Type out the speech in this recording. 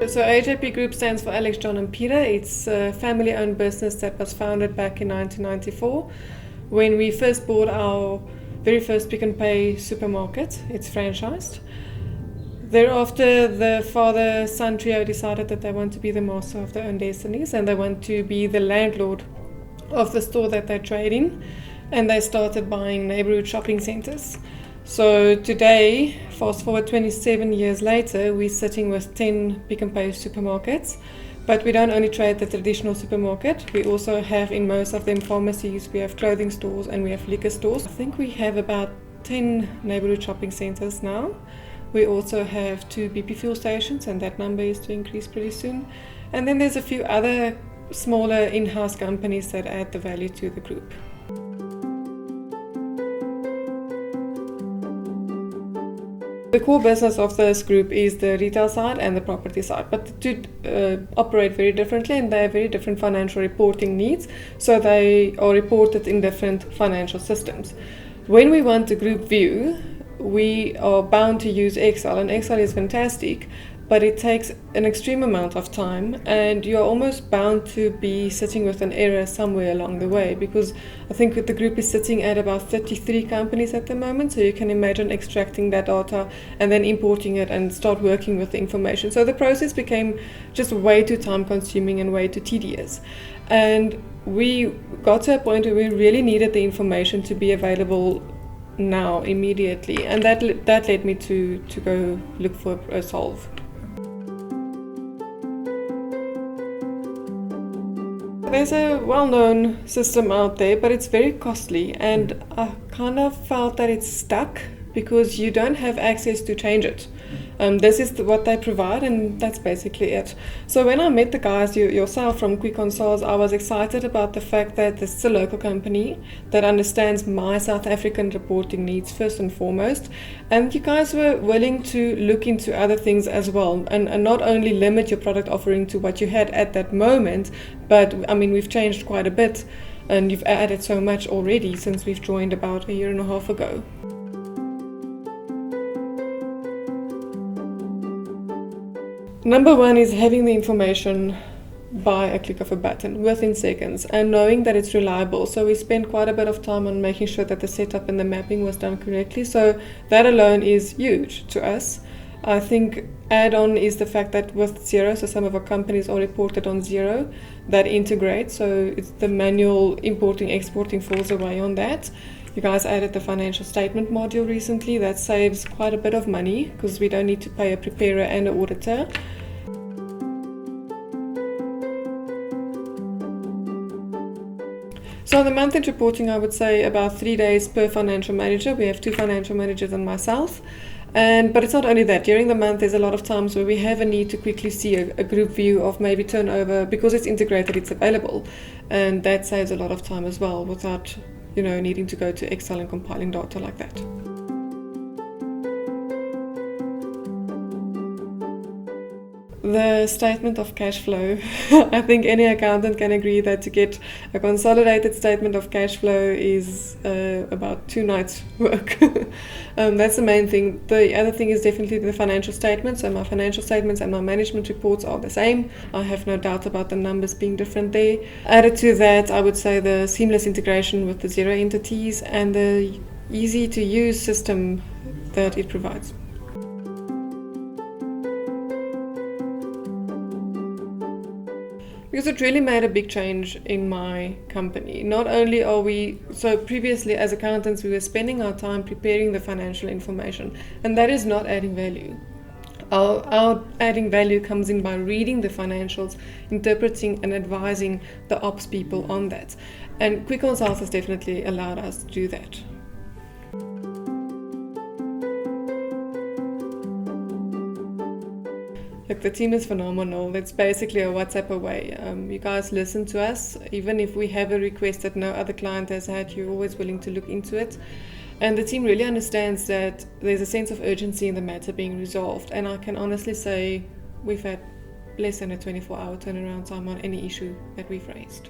So AJP Group stands for Alex, John and Peter. It's a family-owned business that was founded back in 1994 when we first bought our very first Pick n Pay supermarket. It's franchised. Thereafter, the father-son trio decided that they want to be the master of their own destinies and they want to be the landlord of the store that they trade in, and they started buying neighborhood shopping centers. So today, fast forward 27 years later, we're sitting with 10 Pick n Pay supermarkets, but we don't only trade the traditional supermarket, we also have in most of them pharmacies, we have clothing stores and we have liquor stores. I think we have about 10 neighborhood shopping centers now. We also have 2 BP fuel stations, and that number is to increase pretty soon. And then there's a few other smaller in-house companies that add the value to the group. The core business of this group is the retail side and the property side, but the two operate very differently and they have very different financial reporting needs, so they are reported in different financial systems. When we want a group view, we are bound to use Excel, and Excel is fantastic, but it takes an extreme amount of time and you're almost bound to be sitting with an error somewhere along the way, because I think the group is sitting at about 33 companies at the moment, so you can imagine extracting that data and then importing it and start working with the information. So the process became just way too time consuming and way too tedious, and we got to a point where we really needed the information to be available now, immediately, and that led me to go look for a solve. There's a well-known system out there, but it's very costly, and I kind of felt that it's stuck because you don't have access to change it. This is what they provide, and that's basically it. So when I met the guys, yourself from Quick Consoles, I was excited about the fact that this is a local company that understands my South African reporting needs first and foremost, and you guys were willing to look into other things as well, and not only limit your product offering to what you had at that moment, but I mean, we've changed quite a bit, and you've added so much already since we've joined about a year and a half ago. Number one is having the information by a click of a button within seconds and knowing that it's reliable. So we spent quite a bit of time on making sure that the setup and the mapping was done correctly. So that alone is huge to us. I think add-on is the fact that with Xero, so some of our companies are reported on Xero, that integrates. So it's the manual importing, exporting falls away on that. You guys added the financial statement module recently. That saves quite a bit of money because we don't need to pay a preparer and an auditor. So the month-end reporting, I would say about 3 days per financial manager. We have 2 financial managers and myself. But it's not only that. During the month, there's a lot of times where we have a need to quickly see a group view of maybe turnover. Because it's integrated, it's available. And that saves a lot of time as well without needing to go to Excel and compiling data like that. The statement of cash flow. I think any accountant can agree that to get a consolidated statement of cash flow is about 2 nights' work. That's the main thing. The other thing is definitely the financial statements. So my financial statements and my management reports are the same. I have no doubt about the numbers being different there. Added to that, I would say the seamless integration with the Xero entities and the easy-to-use system that it provides. Because it really made a big change in my company. Not only are so previously as accountants, we were spending our time preparing the financial information, and that is not adding value. Our adding value comes in by reading the financials, interpreting and advising the ops people on that. And Quick Consults has definitely allowed us to do that. Look, the team is phenomenal. It's basically a WhatsApp away. You guys listen to us. Even if we have a request that no other client has had, you're always willing to look into it. And the team really understands that there's a sense of urgency in the matter being resolved. And I can honestly say we've had less than a 24-hour turnaround time on any issue that we've raised.